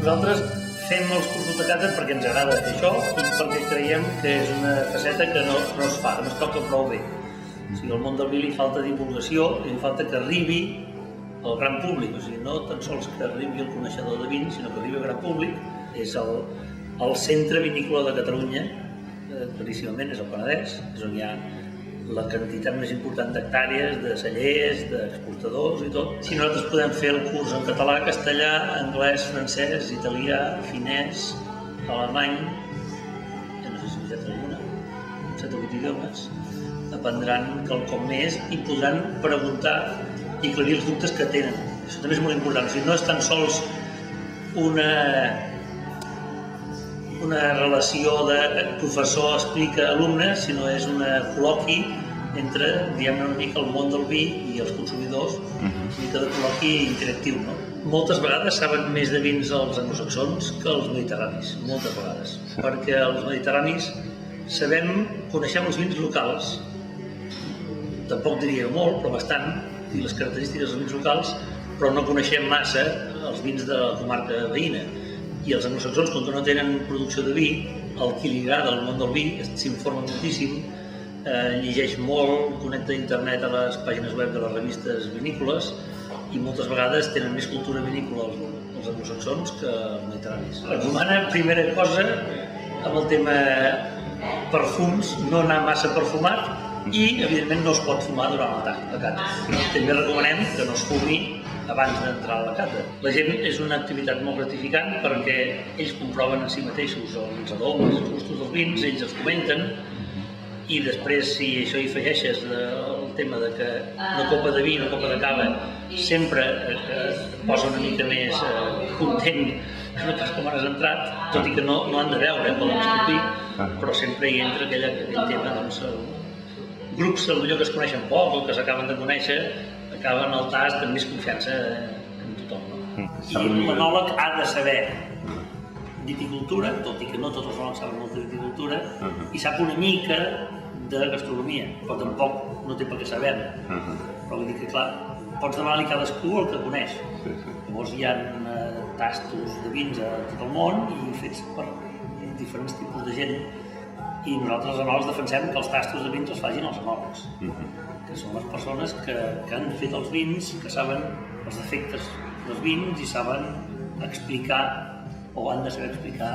Nosaltres fem els cursos de cata perquè ens agrada fer això i perquè creiem que és una faceta que no es fa, que no es toca prou bé. O sigui, al món del vi li falta divulgació i li falta que arribi al gran públic, o sigui, no tan sols que arribi el coneixedor de vins, sinó que arribi al gran públic. És el centre vinícola de Catalunya, claríssimament, és el Penedès, és on hi ha la quantitat més important d'hectàrees, de cellers, d'exportadors i tot. Si nosaltres podem fer el curs en català, castellà, anglès, francès, italià, finès, alemany, ja no sé si m'he dit alguna, 7 o 8 idiomes, aprendran quelcom més i podran preguntar i aclarir els dubtes que tenen. Això també és molt important, o sigui, no és tan sols una relació de professor explica-alumne, sinó és un col·loqui entre, diguem-ne una mica, el món del vi i els consumidors, una mica de col·loqui interactiu, no? Moltes vegades saben més de vins els anglosaxons que els mediterranis, moltes vegades, perquè els mediterranis coneixem els vins locals, tampoc diria molt, però bastant, i les característiques dels vins locals, però no coneixem massa els vins de la comarca veïna. I els anglosaxons, com que no tenen producció de vi, el qui li agrada el món del vi s'informa moltíssim, llegeix molt, connecta a internet a les pàgines web de les revistes vinícoles i moltes vegades tenen més cultura vinícola els anglosaxons que els mediterranis. Recomana, primera cosa, amb el tema perfums, no anar massa perfumat i, evidentment, no es pot fumar durant la cata. També recomanem que no es fumi abans d'entrar a la cata. La gent és una activitat molt gratificant perquè ells comproven en si mateixos els aromes, els gustos dels vins, ells els comenten i després, si això hi afegeixes el tema de que una copa de vi, una copa de cava sempre et posa una mica més content que no pas com has entrat, tot i que no han de veure, poden escopir, però sempre hi entra aquell tema, doncs, grups potser que es coneixen poc o que s'acaben de conèixer acaben al tast amb més confiança en tothom. I l'enòleg ha de saber viticultura, tot i que no tots els enòlegs saben molt de viticultura, i sap una mica de gastronomia, però tampoc no té per què saber-ne. Però vull dir que, clar, pots demanar-li cadascú el que coneix. Llavors hi ha tastos de vins a tot el món i fets per diferents tipus de gent. I nosaltres els enòlegs defensem que els tastos de vins els facin els enòlegs, que són les persones que han fet els vins, que saben els defectes dels vins i saben explicar o han de saber explicar